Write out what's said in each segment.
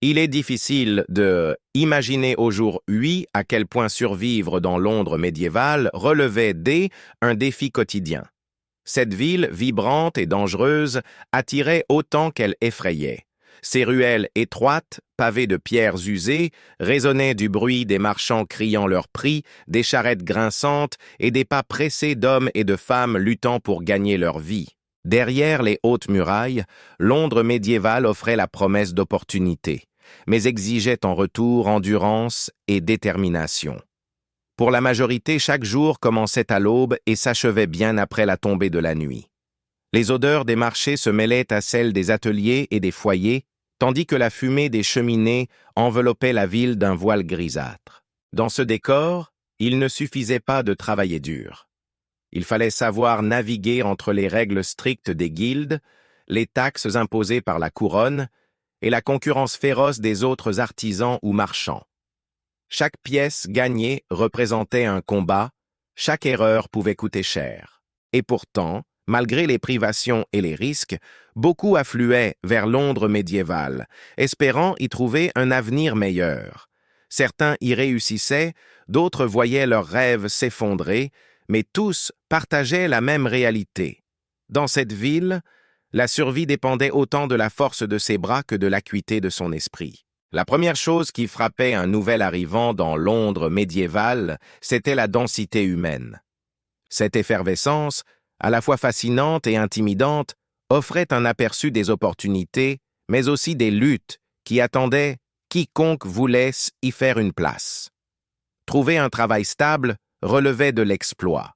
Il est difficile de imaginer au jour 8 à quel point survivre dans Londres médiévale relevait un défi quotidien. Cette ville, vibrante et dangereuse, attirait autant qu'elle effrayait. Ses ruelles étroites, pavées de pierres usées, résonnaient du bruit des marchands criant leurs prix, des charrettes grinçantes et des pas pressés d'hommes et de femmes luttant pour gagner leur vie. Derrière les hautes murailles, Londres médiévale offrait la promesse d'opportunités, mais exigeait en retour endurance et détermination. Pour la majorité, chaque jour commençait à l'aube et s'achevait bien après la tombée de la nuit. Les odeurs des marchés se mêlaient à celles des ateliers et des foyers, tandis que la fumée des cheminées enveloppait la ville d'un voile grisâtre. Dans ce décor, il ne suffisait pas de travailler dur. Il fallait savoir naviguer entre les règles strictes des guildes, les taxes imposées par la couronne et la concurrence féroce des autres artisans ou marchands. Chaque pièce gagnée représentait un combat, chaque erreur pouvait coûter cher. Et pourtant, malgré les privations et les risques, beaucoup affluaient vers Londres médiévale, espérant y trouver un avenir meilleur. Certains y réussissaient, d'autres voyaient leurs rêves s'effondrer, mais tous partageaient la même réalité. Dans cette ville, la survie dépendait autant de la force de ses bras que de l'acuité de son esprit. La première chose qui frappait un nouvel arrivant dans Londres médiévale, c'était la densité humaine. Cette effervescence, à la fois fascinante et intimidante, offrait un aperçu des opportunités, mais aussi des luttes qui attendaient quiconque voulait y faire une place. Trouver un travail stable relevait de l'exploit.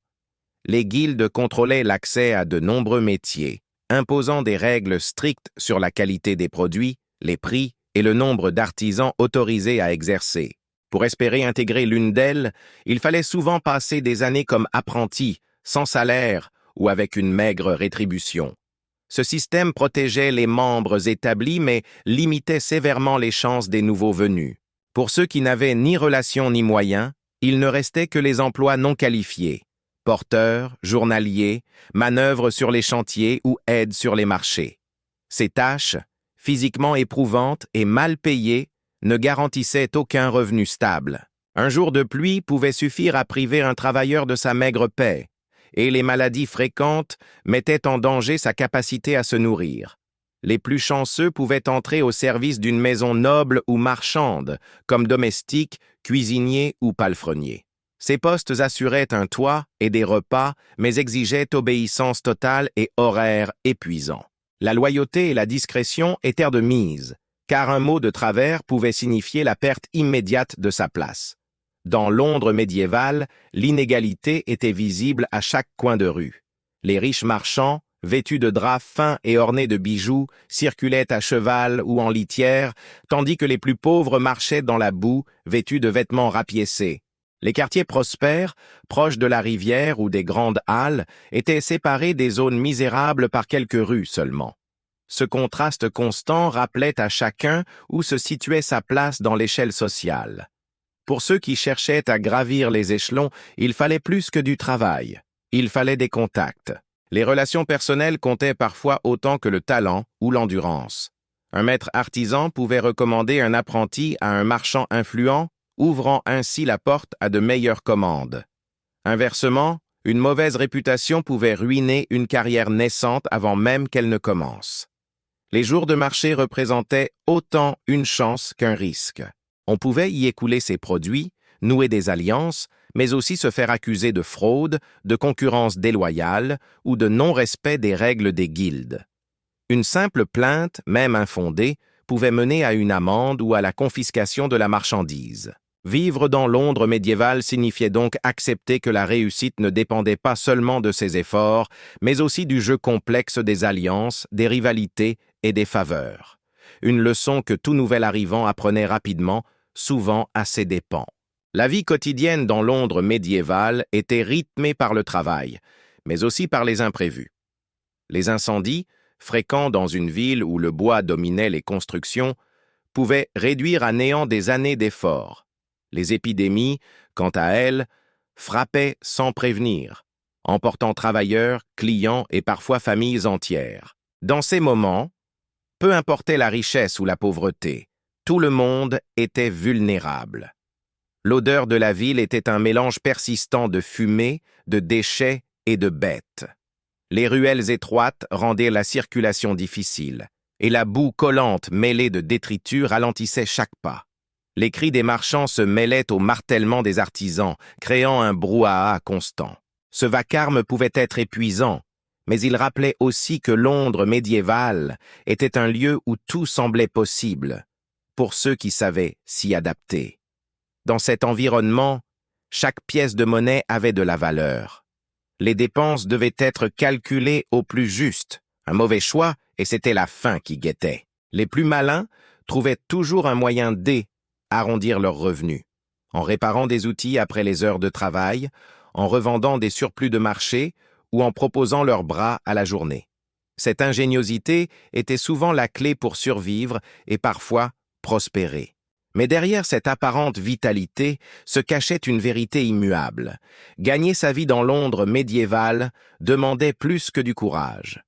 Les guildes contrôlaient l'accès à de nombreux métiers, imposant des règles strictes sur la qualité des produits, les prix et le nombre d'artisans autorisés à exercer. Pour espérer intégrer l'une d'elles, il fallait souvent passer des années comme apprenti, sans salaire ou avec une maigre rétribution. Ce système protégeait les membres établis mais limitait sévèrement les chances des nouveaux venus. Pour ceux qui n'avaient ni relations ni moyens, il ne restait que les emplois non qualifiés. Porteurs, journaliers, manœuvres sur les chantiers ou aides sur les marchés. Ces tâches, physiquement éprouvantes et mal payées, ne garantissaient aucun revenu stable. Un jour de pluie pouvait suffire à priver un travailleur de sa maigre paie, et les maladies fréquentes mettaient en danger sa capacité à se nourrir. Les plus chanceux pouvaient entrer au service d'une maison noble ou marchande, comme domestique, cuisinier ou palefrenier. Ces postes assuraient un toit et des repas, mais exigeaient obéissance totale et horaires épuisants. La loyauté et la discrétion étaient de mise, car un mot de travers pouvait signifier la perte immédiate de sa place. Dans Londres médiévale, l'inégalité était visible à chaque coin de rue. Les riches marchands, vêtus de draps fins et ornés de bijoux, circulaient à cheval ou en litière, tandis que les plus pauvres marchaient dans la boue, vêtus de vêtements rapiécés. Les quartiers prospères, proches de la rivière ou des grandes halles, étaient séparés des zones misérables par quelques rues seulement. Ce contraste constant rappelait à chacun où se situait sa place dans l'échelle sociale. Pour ceux qui cherchaient à gravir les échelons, il fallait plus que du travail. Il fallait des contacts. Les relations personnelles comptaient parfois autant que le talent ou l'endurance. Un maître artisan pouvait recommander un apprenti à un marchand influent, ouvrant ainsi la porte à de meilleures commandes. Inversement, une mauvaise réputation pouvait ruiner une carrière naissante avant même qu'elle ne commence. Les jours de marché représentaient autant une chance qu'un risque. On pouvait y écouler ses produits, nouer des alliances, mais aussi se faire accuser de fraude, de concurrence déloyale ou de non-respect des règles des guildes. Une simple plainte, même infondée, pouvait mener à une amende ou à la confiscation de la marchandise. Vivre dans Londres médiévale signifiait donc accepter que la réussite ne dépendait pas seulement de ses efforts, mais aussi du jeu complexe des alliances, des rivalités et des faveurs. Une leçon que tout nouvel arrivant apprenait rapidement, souvent à ses dépens. La vie quotidienne dans Londres médiévale était rythmée par le travail, mais aussi par les imprévus. Les incendies, fréquents dans une ville où le bois dominait les constructions, pouvaient réduire à néant des années d'efforts. Les épidémies, quant à elles, frappaient sans prévenir, emportant travailleurs, clients et parfois familles entières. Dans ces moments, peu importait la richesse ou la pauvreté, Tout le monde était vulnérable. L'odeur de la ville était un mélange persistant de fumée, de déchets et de bêtes. Les ruelles étroites rendaient la circulation difficile, et la boue collante mêlée de détritus ralentissait chaque pas. Les cris des marchands se mêlaient au martèlement des artisans, créant un brouhaha constant. Ce vacarme pouvait être épuisant, mais il rappelait aussi que Londres médiévale était un lieu où tout semblait possible, pour ceux qui savaient s'y adapter. Dans cet environnement, chaque pièce de monnaie avait de la valeur. Les dépenses devaient être calculées au plus juste. Un mauvais choix, et c'était la faim qui guettait. Les plus malins trouvaient toujours un moyen d'arrondir leurs revenus, en réparant des outils après les heures de travail, en revendant des surplus de marché ou en proposant leurs bras à la journée. Cette ingéniosité était souvent la clé pour survivre et parfois prospérer. Mais derrière cette apparente vitalité se cachait une vérité immuable. Gagner sa vie dans Londres médiévale demandait plus que du courage.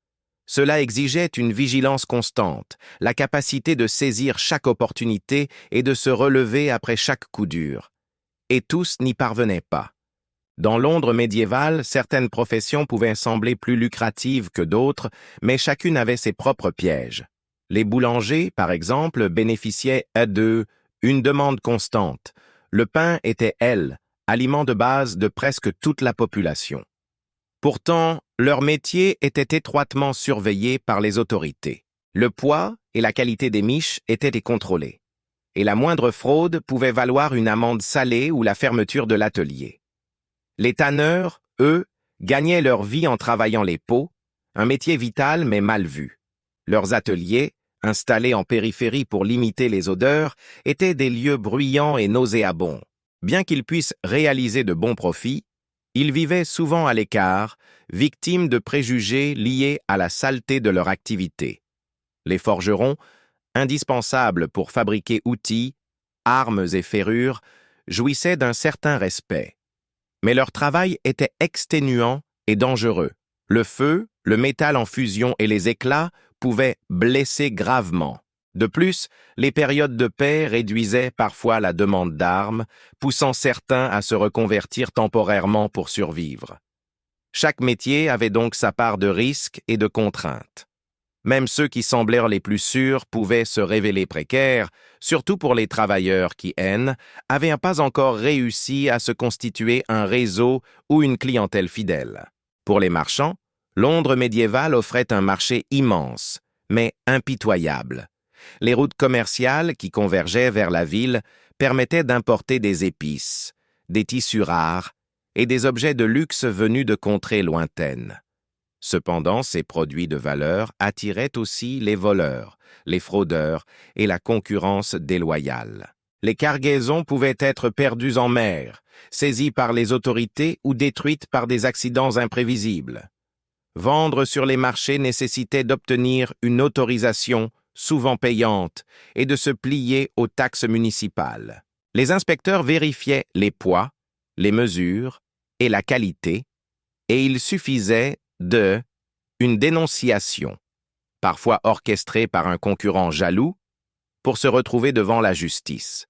Cela exigeait une vigilance constante, la capacité de saisir chaque opportunité et de se relever après chaque coup dur. Et tous n'y parvenaient pas. Dans Londres médiévale, certaines professions pouvaient sembler plus lucratives que d'autres, mais chacune avait ses propres pièges. Les boulangers, par exemple, bénéficiaient une demande constante. Le pain était, aliment de base de presque toute la population. Pourtant, leur métier était étroitement surveillé par les autorités. Le poids et la qualité des miches étaient contrôlés. Et la moindre fraude pouvait valoir une amende salée ou la fermeture de l'atelier. Les tanneurs, eux, gagnaient leur vie en travaillant les peaux, un métier vital mais mal vu. Leurs ateliers, installés en périphérie pour limiter les odeurs, étaient des lieux bruyants et nauséabonds. Bien qu'ils puissent réaliser de bons profits, ils vivaient souvent à l'écart, victimes de préjugés liés à la saleté de leur activité. Les forgerons, indispensables pour fabriquer outils, armes et ferrures, jouissaient d'un certain respect. Mais leur travail était exténuant et dangereux. Le feu, le métal en fusion et les éclats pouvaient blesser gravement. De plus, les périodes de paix réduisaient parfois la demande d'armes, poussant certains à se reconvertir temporairement pour survivre. Chaque métier avait donc sa part de risques et de contraintes. Même ceux qui semblèrent les plus sûrs pouvaient se révéler précaires, surtout pour les travailleurs qui, avaient pas encore réussi à se constituer un réseau ou une clientèle fidèle. Pour les marchands, Londres médiévale offrait un marché immense, mais impitoyable. Les routes commerciales qui convergeaient vers la ville permettaient d'importer des épices, des tissus rares et des objets de luxe venus de contrées lointaines. Cependant, ces produits de valeur attiraient aussi les voleurs, les fraudeurs et la concurrence déloyale. Les cargaisons pouvaient être perdues en mer, saisies par les autorités ou détruites par des accidents imprévisibles. Vendre sur les marchés nécessitait d'obtenir une autorisation, souvent payante, et de se plier aux taxes municipales. Les inspecteurs vérifiaient les poids, les mesures et la qualité, et il suffisait une dénonciation, parfois orchestrée par un concurrent jaloux, pour se retrouver devant la justice.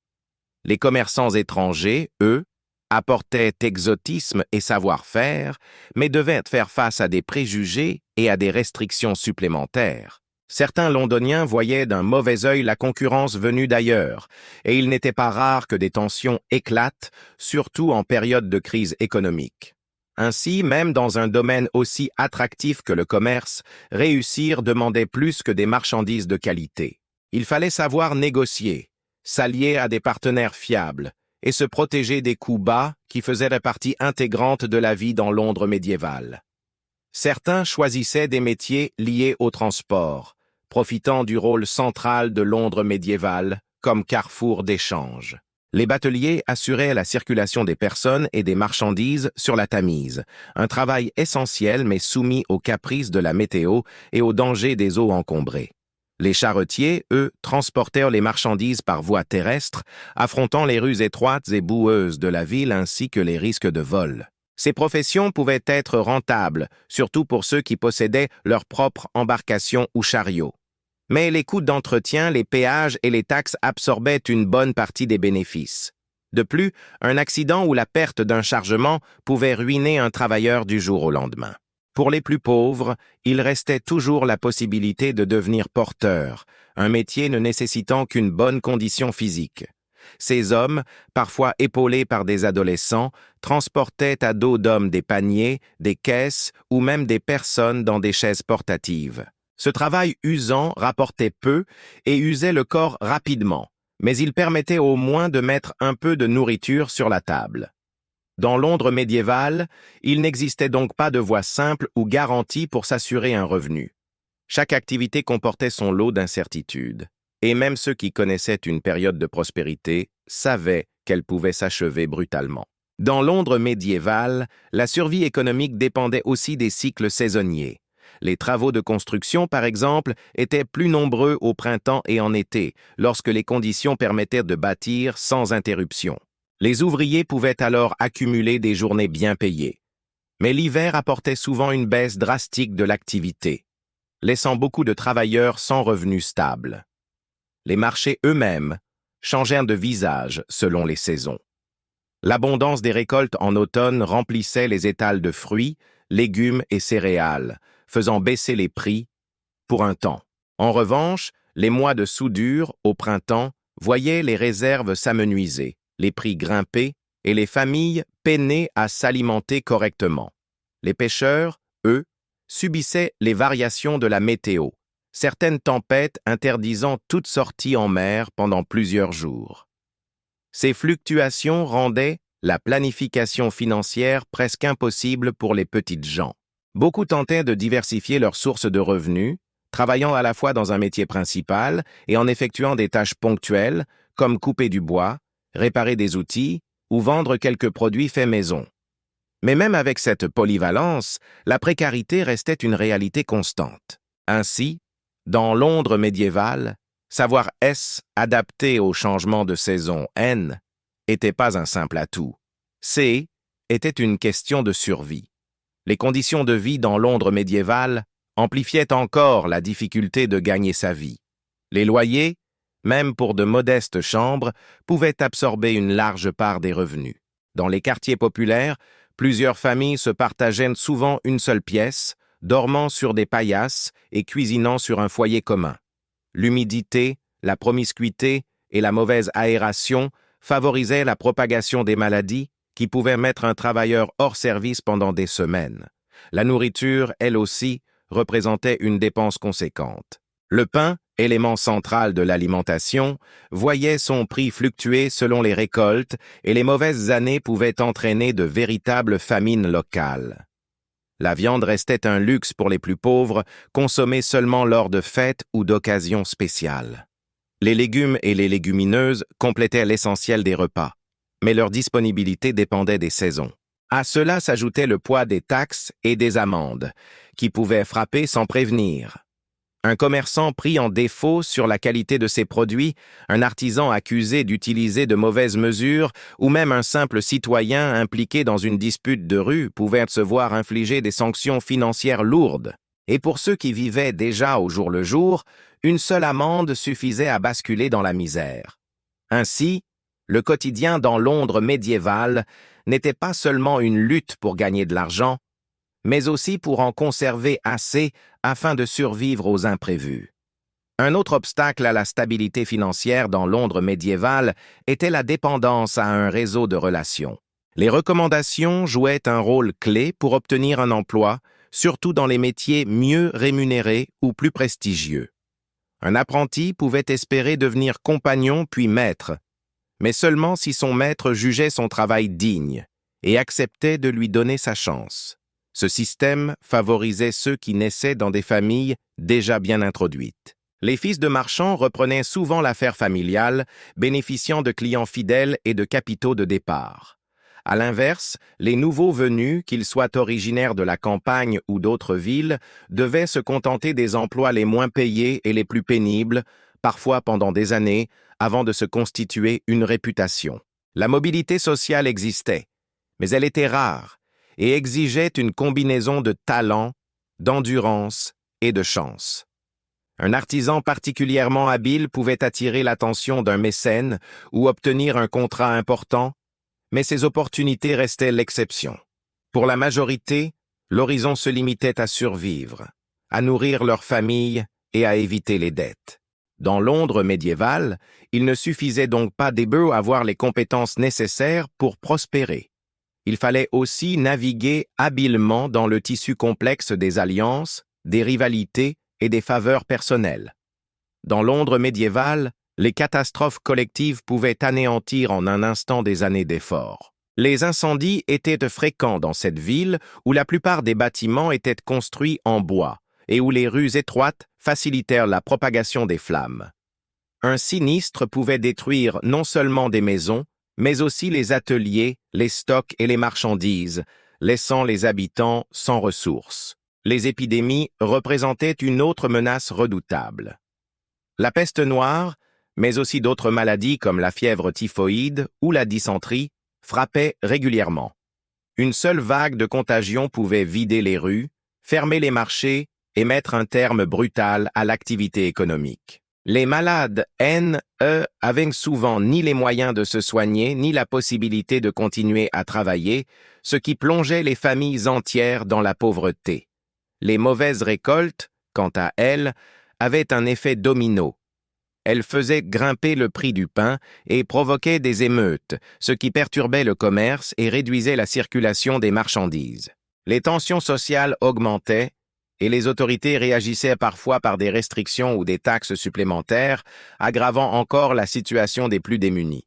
Les commerçants étrangers, eux, apportaient exotisme et savoir-faire, mais devaient faire face à des préjugés et à des restrictions supplémentaires. Certains Londoniens voyaient d'un mauvais œil la concurrence venue d'ailleurs, et il n'était pas rare que des tensions éclatent, surtout en période de crise économique. Ainsi, même dans un domaine aussi attractif que le commerce, réussir demandait plus que des marchandises de qualité. Il fallait savoir négocier, s'allier à des partenaires fiables et se protéger des coûts bas qui faisaient partie intégrante de la vie dans Londres médiévale. Certains choisissaient des métiers liés au transport, profitant du rôle central de Londres médiévale comme carrefour d'échange. Les bateliers assuraient la circulation des personnes et des marchandises sur la Tamise, un travail essentiel mais soumis aux caprices de la météo et aux dangers des eaux encombrées. Les charretiers, eux, transportèrent les marchandises par voie terrestre, affrontant les rues étroites et boueuses de la ville ainsi que les risques de vol. Ces professions pouvaient être rentables, surtout pour ceux qui possédaient leur propre embarcation ou chariot. Mais les coûts d'entretien, les péages et les taxes absorbaient une bonne partie des bénéfices. De plus, un accident ou la perte d'un chargement pouvait ruiner un travailleur du jour au lendemain. Pour les plus pauvres, il restait toujours la possibilité de devenir porteur, un métier ne nécessitant qu'une bonne condition physique. Ces hommes, parfois épaulés par des adolescents, transportaient à dos d'hommes des paniers, des caisses ou même des personnes dans des chaises portatives. Ce travail usant rapportait peu et usait le corps rapidement, mais il permettait au moins de mettre un peu de nourriture sur la table. Dans Londres médiévale, il n'existait donc pas de voie simple ou garantie pour s'assurer un revenu. Chaque activité comportait son lot d'incertitudes, et même ceux qui connaissaient une période de prospérité savaient qu'elle pouvait s'achever brutalement. Dans Londres médiévale, la survie économique dépendait aussi des cycles saisonniers. Les travaux de construction, par exemple, étaient plus nombreux au printemps et en été, lorsque les conditions permettaient de bâtir sans interruption. Les ouvriers pouvaient alors accumuler des journées bien payées. Mais l'hiver apportait souvent une baisse drastique de l'activité, laissant beaucoup de travailleurs sans revenus stables. Les marchés eux-mêmes changèrent de visage selon les saisons. L'abondance des récoltes en automne remplissait les étals de fruits, légumes et céréales, faisant baisser les prix pour un temps. En revanche, les mois de soudure, au printemps, voyaient les réserves s'amenuiser, les prix grimper et les familles peiner à s'alimenter correctement. Les pêcheurs, eux, subissaient les variations de la météo, certaines tempêtes interdisant toute sortie en mer pendant plusieurs jours. Ces fluctuations rendaient la planification financière presque impossible pour les petites gens. Beaucoup tentaient de diversifier leurs sources de revenus, travaillant à la fois dans un métier principal et en effectuant des tâches ponctuelles, comme couper du bois, réparer des outils ou vendre quelques produits faits maison. Mais même avec cette polyvalence, la précarité restait une réalité constante. Ainsi, dans Londres médiévale, savoir S adapté au changement de saison N n'était pas un simple atout. C était une question de survie. Les conditions de vie dans Londres médiévale amplifiaient encore la difficulté de gagner sa vie. Les loyers, même pour de modestes chambres, pouvaient absorber une large part des revenus. Dans les quartiers populaires, plusieurs familles se partageaient souvent une seule pièce, dormant sur des paillasses et cuisinant sur un foyer commun. L'humidité, la promiscuité et la mauvaise aération favorisaient la propagation des maladies qui pouvaient mettre un travailleur hors service pendant des semaines. La nourriture, elle aussi, représentait une dépense conséquente. Le pain, élément central de l'alimentation, voyait son prix fluctuer selon les récoltes et les mauvaises années pouvaient entraîner de véritables famines locales. La viande restait un luxe pour les plus pauvres, consommée seulement lors de fêtes ou d'occasions spéciales. Les légumes et les légumineuses complétaient l'essentiel des repas, mais leur disponibilité dépendait des saisons. À cela s'ajoutait le poids des taxes et des amendes, qui pouvaient frapper sans prévenir. Un commerçant pris en défaut sur la qualité de ses produits, un artisan accusé d'utiliser de mauvaises mesures ou même un simple citoyen impliqué dans une dispute de rue pouvaient se voir infliger des sanctions financières lourdes. Et pour ceux qui vivaient déjà au jour le jour, une seule amende suffisait à basculer dans la misère. Ainsi, le quotidien dans Londres médiévale n'était pas seulement une lutte pour gagner de l'argent, mais aussi pour en conserver assez afin de survivre aux imprévus. Un autre obstacle à la stabilité financière dans Londres médiévale était la dépendance à un réseau de relations. Les recommandations jouaient un rôle clé pour obtenir un emploi, surtout dans les métiers mieux rémunérés ou plus prestigieux. Un apprenti pouvait espérer devenir compagnon puis maître, mais seulement si son maître jugeait son travail digne et acceptait de lui donner sa chance. Ce système favorisait ceux qui naissaient dans des familles déjà bien introduites. Les fils de marchands reprenaient souvent l'affaire familiale, bénéficiant de clients fidèles et de capitaux de départ. À l'inverse, les nouveaux venus, qu'ils soient originaires de la campagne ou d'autres villes, devaient se contenter des emplois les moins payés et les plus pénibles, parfois pendant des années, avant de se constituer une réputation. La mobilité sociale existait, mais elle était rare et exigeait une combinaison de talent, d'endurance et de chance. Un artisan particulièrement habile pouvait attirer l'attention d'un mécène ou obtenir un contrat important, mais ces opportunités restaient l'exception. Pour la majorité, l'horizon se limitait à survivre, à nourrir leur famille et à éviter les dettes. Dans Londres médiévale, il ne suffisait donc pas des bœufs à avoir les compétences nécessaires pour prospérer. Il fallait aussi naviguer habilement dans le tissu complexe des alliances, des rivalités et des faveurs personnelles. Dans Londres médiévale, les catastrophes collectives pouvaient anéantir en un instant des années d'efforts. Les incendies étaient fréquents dans cette ville où la plupart des bâtiments étaient construits en bois et où les rues étroites facilitèrent la propagation des flammes. Un sinistre pouvait détruire non seulement des maisons, mais aussi les ateliers, les stocks et les marchandises, laissant les habitants sans ressources. Les épidémies représentaient une autre menace redoutable. La peste noire, mais aussi d'autres maladies comme la fièvre typhoïde ou la dysenterie, frappaient régulièrement. Une seule vague de contagion pouvait vider les rues, fermer les marchés et mettre un terme brutal à l'activité économique. Les malades avaient souvent ni les moyens de se soigner ni la possibilité de continuer à travailler, ce qui plongeait les familles entières dans la pauvreté. Les mauvaises récoltes, quant à elles, avaient un effet domino. Elles faisaient grimper le prix du pain et provoquaient des émeutes, ce qui perturbait le commerce et réduisait la circulation des marchandises. Les tensions sociales augmentaient et les autorités réagissaient parfois par des restrictions ou des taxes supplémentaires, aggravant encore la situation des plus démunis.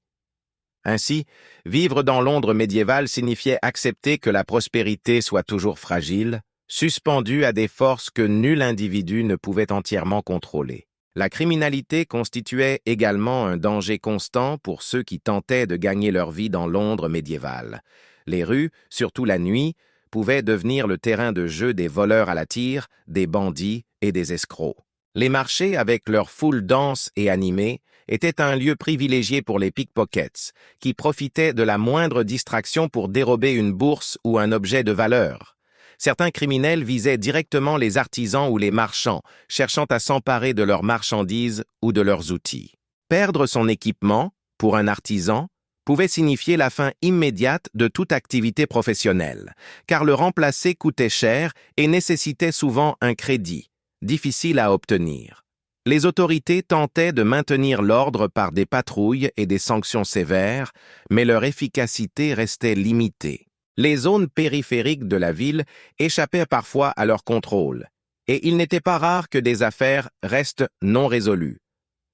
Ainsi, vivre dans Londres médiévale signifiait accepter que la prospérité soit toujours fragile, suspendue à des forces que nul individu ne pouvait entièrement contrôler. La criminalité constituait également un danger constant pour ceux qui tentaient de gagner leur vie dans Londres médiévale. Les rues, surtout la nuit, pouvaient devenir le terrain de jeu des voleurs à la tire, des bandits et des escrocs. Les marchés, avec leur foule dense et animée, étaient un lieu privilégié pour les pickpockets, qui profitaient de la moindre distraction pour dérober une bourse ou un objet de valeur. Certains criminels visaient directement les artisans ou les marchands, cherchant à s'emparer de leurs marchandises ou de leurs outils. Perdre son équipement, pour un artisan, pouvait signifier la fin immédiate de toute activité professionnelle, car le remplacer coûtait cher et nécessitait souvent un crédit, difficile à obtenir. Les autorités tentaient de maintenir l'ordre par des patrouilles et des sanctions sévères, mais leur efficacité restait limitée. Les zones périphériques de la ville échappaient parfois à leur contrôle, et il n'était pas rare que des affaires restent non résolues.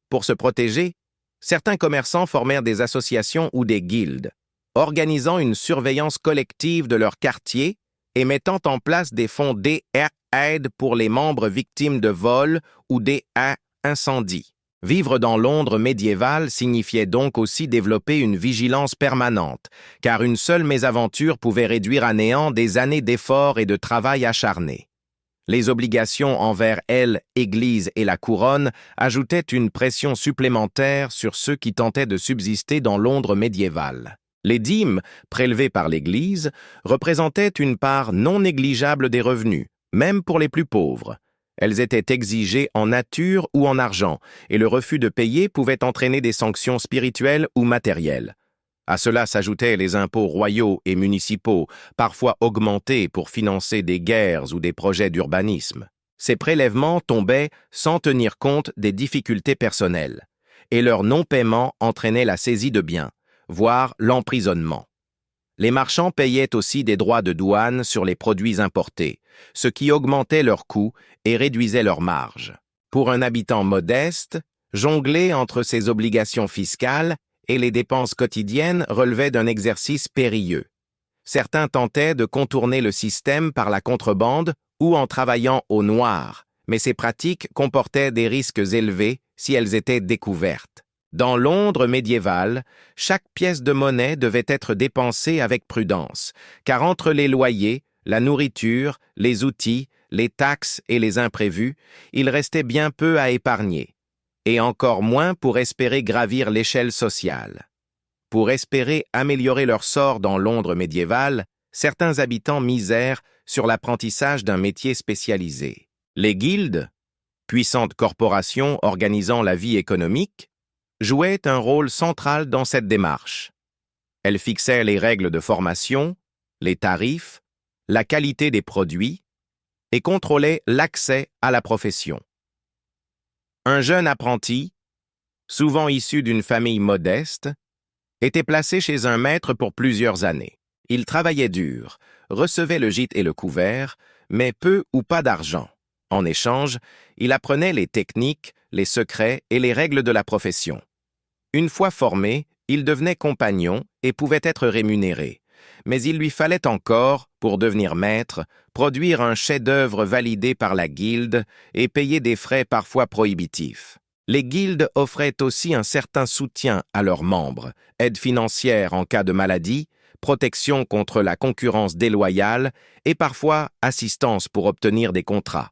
Pour se protéger, certains commerçants formèrent des associations ou des guildes, organisant une surveillance collective de leur quartier et mettant en place des fonds d'aide pour les membres victimes de vols ou d'incendies. Vivre dans Londres médiévale signifiait donc aussi développer une vigilance permanente, car une seule mésaventure pouvait réduire à néant des années d'efforts et de travail acharné. Les obligations envers l'Église et la couronne ajoutaient une pression supplémentaire sur ceux qui tentaient de subsister dans Londres médiévale. Les dîmes, prélevées par l'Église, représentaient une part non négligeable des revenus, même pour les plus pauvres. Elles étaient exigées en nature ou en argent, et le refus de payer pouvait entraîner des sanctions spirituelles ou matérielles. À cela s'ajoutaient les impôts royaux et municipaux, parfois augmentés pour financer des guerres ou des projets d'urbanisme. Ces prélèvements tombaient sans tenir compte des difficultés personnelles, et leur non-paiement entraînait la saisie de biens, voire l'emprisonnement. Les marchands payaient aussi des droits de douane sur les produits importés, ce qui augmentait leurs coûts et réduisait leurs marges. Pour un habitant modeste, jongler entre ses obligations fiscales et les dépenses quotidiennes relevait d'un exercice périlleux. Certains tentaient de contourner le système par la contrebande ou en travaillant au noir, mais ces pratiques comportaient des risques élevés si elles étaient découvertes. Dans Londres médiévale, chaque pièce de monnaie devait être dépensée avec prudence, car entre les loyers, la nourriture, les outils, les taxes et les imprévus, il restait bien peu à épargner, et encore moins pour espérer gravir l'échelle sociale. Pour espérer améliorer leur sort dans Londres médiévale, certains habitants misèrent sur l'apprentissage d'un métier spécialisé. Les guildes, puissante corporation organisant la vie économique, jouait un rôle central dans cette démarche. Elle fixait les règles de formation, les tarifs, la qualité des produits et contrôlait l'accès à la profession. Un jeune apprenti, souvent issu d'une famille modeste, était placé chez un maître pour plusieurs années. Il travaillait dur, recevait le gîte et le couvert, mais peu ou pas d'argent. En échange, il apprenait les techniques, les secrets et les règles de la profession. Une fois formé, il devenait compagnon et pouvait être rémunéré. Mais il lui fallait encore, pour devenir maître, produire un chef-d'œuvre validé par la guilde et payer des frais parfois prohibitifs. Les guildes offraient aussi un certain soutien à leurs membres, aide financière en cas de maladie, protection contre la concurrence déloyale et parfois assistance pour obtenir des contrats.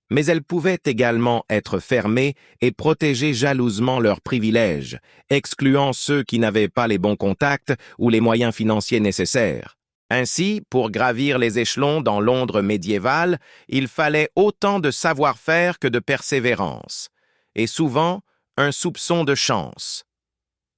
Mais elles pouvaient également être fermées et protéger jalousement leurs privilèges, excluant ceux qui n'avaient pas les bons contacts ou les moyens financiers nécessaires. Ainsi, pour gravir les échelons dans Londres médiévale, il fallait autant de savoir-faire que de persévérance, et souvent un soupçon de chance.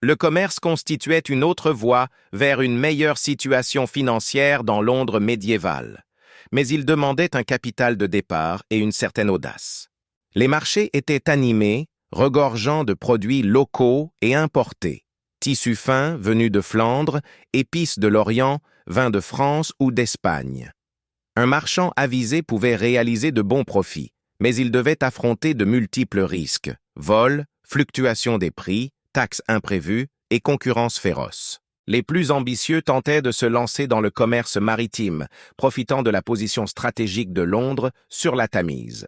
Le commerce constituait une autre voie vers une meilleure situation financière dans Londres médiévale, mais il demandait un capital de départ et une certaine audace. Les marchés étaient animés, regorgeant de produits locaux et importés, tissus fins venus de Flandre, épices de l'Orient, vins de France ou d'Espagne. Un marchand avisé pouvait réaliser de bons profits, mais il devait affronter de multiples risques, vols, fluctuations des prix, taxes imprévues et concurrence féroce. Les plus ambitieux tentaient de se lancer dans le commerce maritime, profitant de la position stratégique de Londres sur la Tamise.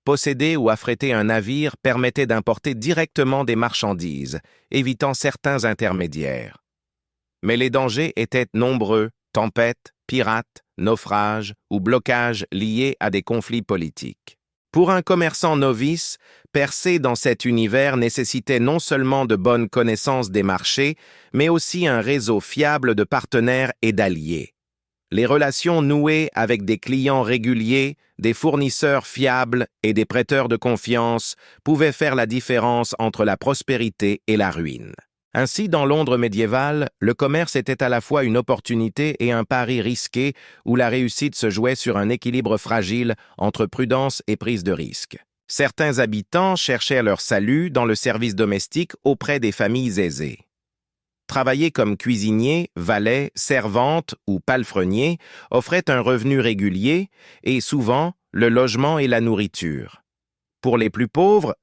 Posséder ou affréter un navire permettait d'importer directement des marchandises, évitant certains intermédiaires. Mais les dangers étaient nombreux, tempêtes, pirates, naufrages ou blocages liés à des conflits politiques. Pour un commerçant novice, percer dans cet univers nécessitait non seulement de bonnes connaissances des marchés, mais aussi un réseau fiable de partenaires et d'alliés. Les relations nouées avec des clients réguliers, des fournisseurs fiables et des prêteurs de confiance pouvaient faire la différence entre la prospérité et la ruine. Ainsi, dans Londres médiévale, le commerce était à la fois une opportunité et un pari risqué où la réussite se jouait sur un équilibre fragile entre prudence et prise de risque. Certains habitants cherchaient leur salut dans le service domestique auprès des familles aisées. Travailler comme cuisinier, valet, servante ou palefrenier offrait un revenu régulier et souvent le logement et la nourriture. Pour les plus pauvres,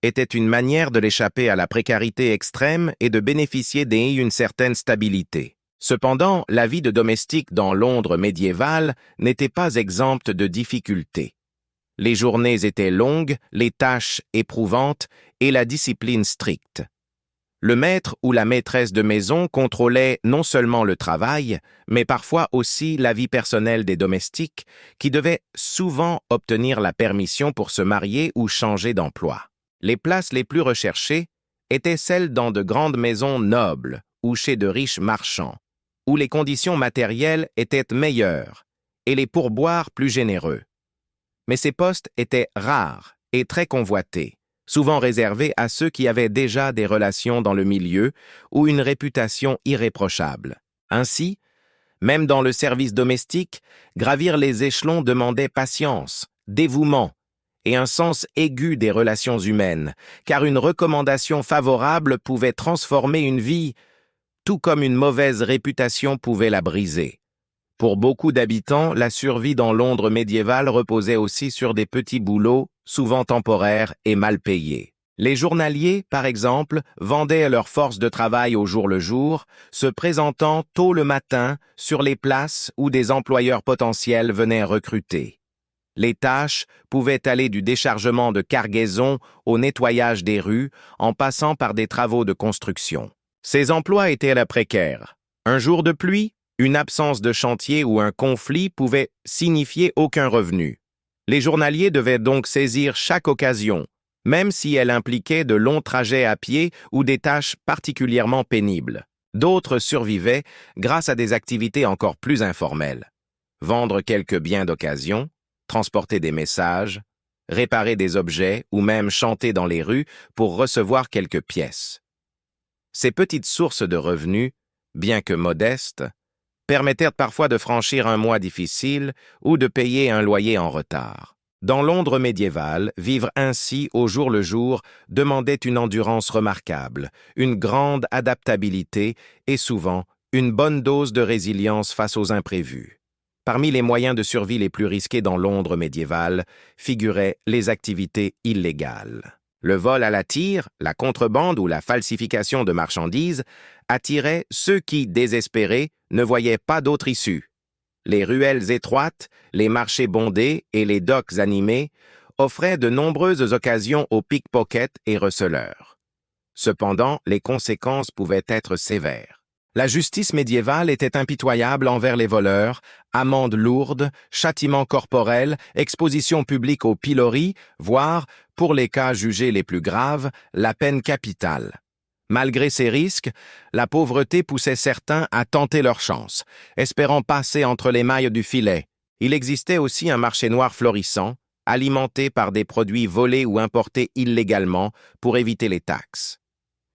était une manière de l'échapper à la précarité extrême et de bénéficier d'une certaine stabilité. Cependant, la vie de domestique dans Londres médiévale n'était pas exempte de difficultés. Les journées étaient longues, les tâches éprouvantes et la discipline stricte. Le maître ou la maîtresse de maison contrôlait non seulement le travail, mais parfois aussi la vie personnelle des domestiques, qui devaient souvent obtenir la permission pour se marier ou changer d'emploi. Les places les plus recherchées étaient celles dans de grandes maisons nobles ou chez de riches marchands, où les conditions matérielles étaient meilleures et les pourboires plus généreux. Mais ces postes étaient rares et très convoités, souvent réservés à ceux qui avaient déjà des relations dans le milieu ou une réputation irréprochable. Ainsi, même dans le service domestique, gravir les échelons demandait patience, dévouement et un sens aigu des relations humaines, car une recommandation favorable pouvait transformer une vie, tout comme une mauvaise réputation pouvait la briser. Pour beaucoup d'habitants, la survie dans Londres médiévale reposait aussi sur des petits boulots, souvent temporaires et mal payés. Les journaliers, par exemple, vendaient leurs forces de travail au jour le jour, se présentant tôt le matin sur les places où des employeurs potentiels venaient recruter. Les tâches pouvaient aller du déchargement de cargaisons au nettoyage des rues, en passant par des travaux de construction. Ces emplois étaient à la précaire. Un jour de pluie, une absence de chantier ou un conflit pouvait signifier aucun revenu. Les journaliers devaient donc saisir chaque occasion, même si elle impliquait de longs trajets à pied ou des tâches particulièrement pénibles. D'autres survivaient grâce à des activités encore plus informelles. Vendre quelques biens d'occasion, transporter des messages, réparer des objets ou même chanter dans les rues pour recevoir quelques pièces. Ces petites sources de revenus, bien que modestes, permettèrent parfois de franchir un mois difficile ou de payer un loyer en retard. Dans Londres médiévale, vivre ainsi au jour le jour demandait une endurance remarquable, une grande adaptabilité et souvent une bonne dose de résilience face aux imprévus. Parmi les moyens de survie les plus risqués dans Londres médiévale figuraient les activités illégales. Le vol à la tire, la contrebande ou la falsification de marchandises attiraient ceux qui, désespérés, ne voyaient pas d'autre issue. Les ruelles étroites, les marchés bondés et les docks animés offraient de nombreuses occasions aux pickpockets et receleurs. Cependant, les conséquences pouvaient être sévères. La justice médiévale était impitoyable envers les voleurs, amendes lourdes, châtiments corporels, exposition publique au pilori, voire, pour les cas jugés les plus graves, la peine capitale. Malgré ces risques, la pauvreté poussait certains à tenter leur chance, espérant passer entre les mailles du filet. Il existait aussi un marché noir florissant, alimenté par des produits volés ou importés illégalement pour éviter les taxes.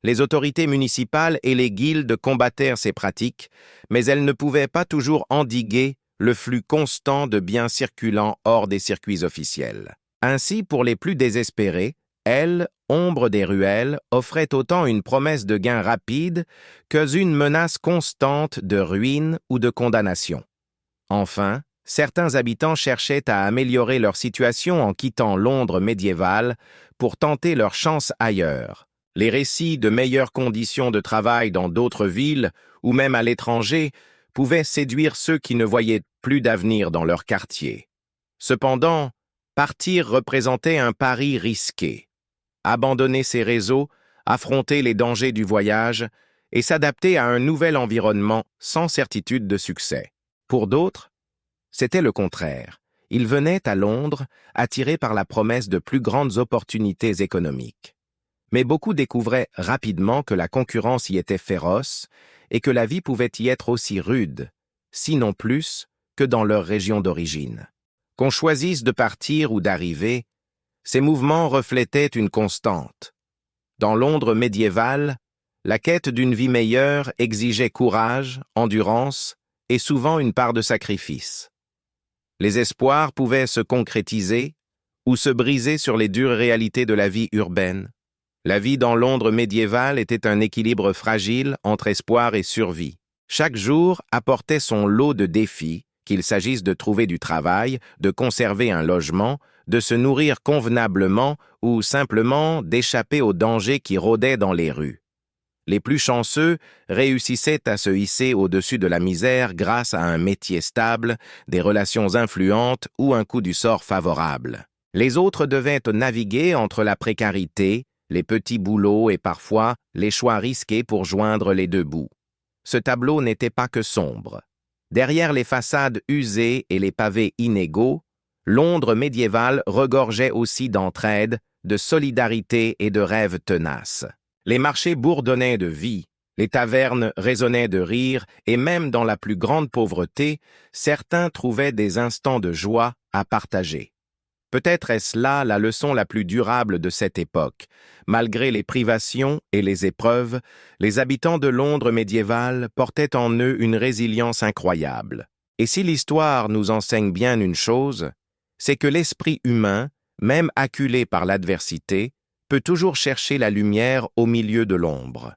Les autorités municipales et les guildes combattèrent ces pratiques, mais elles ne pouvaient pas toujours endiguer le flux constant de biens circulant hors des circuits officiels. Ainsi, pour les plus désespérés, elles, ombre des ruelles, offraient autant une promesse de gain rapide qu'une menace constante de ruine ou de condamnation. Enfin, certains habitants cherchaient à améliorer leur situation en quittant Londres médiévale pour tenter leur chance ailleurs. Les récits de meilleures conditions de travail dans d'autres villes, ou même à l'étranger, pouvaient séduire ceux qui ne voyaient plus d'avenir dans leur quartier. Cependant, partir représentait un pari risqué. Abandonner ses réseaux, affronter les dangers du voyage et s'adapter à un nouvel environnement sans certitude de succès. Pour d'autres, c'était le contraire. Ils venaient à Londres attirés par la promesse de plus grandes opportunités économiques. Mais beaucoup découvraient rapidement que la concurrence y était féroce et que la vie pouvait y être aussi rude, sinon plus, que dans leur région d'origine. Qu'on choisisse de partir ou d'arriver, ces mouvements reflétaient une constante. Dans Londres médiévale, la quête d'une vie meilleure exigeait courage, endurance et souvent une part de sacrifice. Les espoirs pouvaient se concrétiser ou se briser sur les dures réalités de la vie urbaine. La vie dans Londres médiévale était un équilibre fragile entre espoir et survie. Chaque jour apportait son lot de défis, qu'il s'agisse de trouver du travail, de conserver un logement, de se nourrir convenablement ou simplement d'échapper aux dangers qui rôdaient dans les rues. Les plus chanceux réussissaient à se hisser au-dessus de la misère grâce à un métier stable, des relations influentes ou un coup du sort favorable. Les autres devaient naviguer entre la précarité, les petits boulots et parfois les choix risqués pour joindre les deux bouts. Ce tableau n'était pas que sombre. Derrière les façades usées et les pavés inégaux, Londres médiévale regorgeait aussi d'entraide, de solidarité et de rêves tenaces. Les marchés bourdonnaient de vie, les tavernes résonnaient de rire et même dans la plus grande pauvreté, certains trouvaient des instants de joie à partager. Peut-être est-ce là la leçon la plus durable de cette époque. Malgré les privations et les épreuves, les habitants de Londres médiévale portaient en eux une résilience incroyable. Et si l'histoire nous enseigne bien une chose, c'est que l'esprit humain, même acculé par l'adversité, peut toujours chercher la lumière au milieu de l'ombre.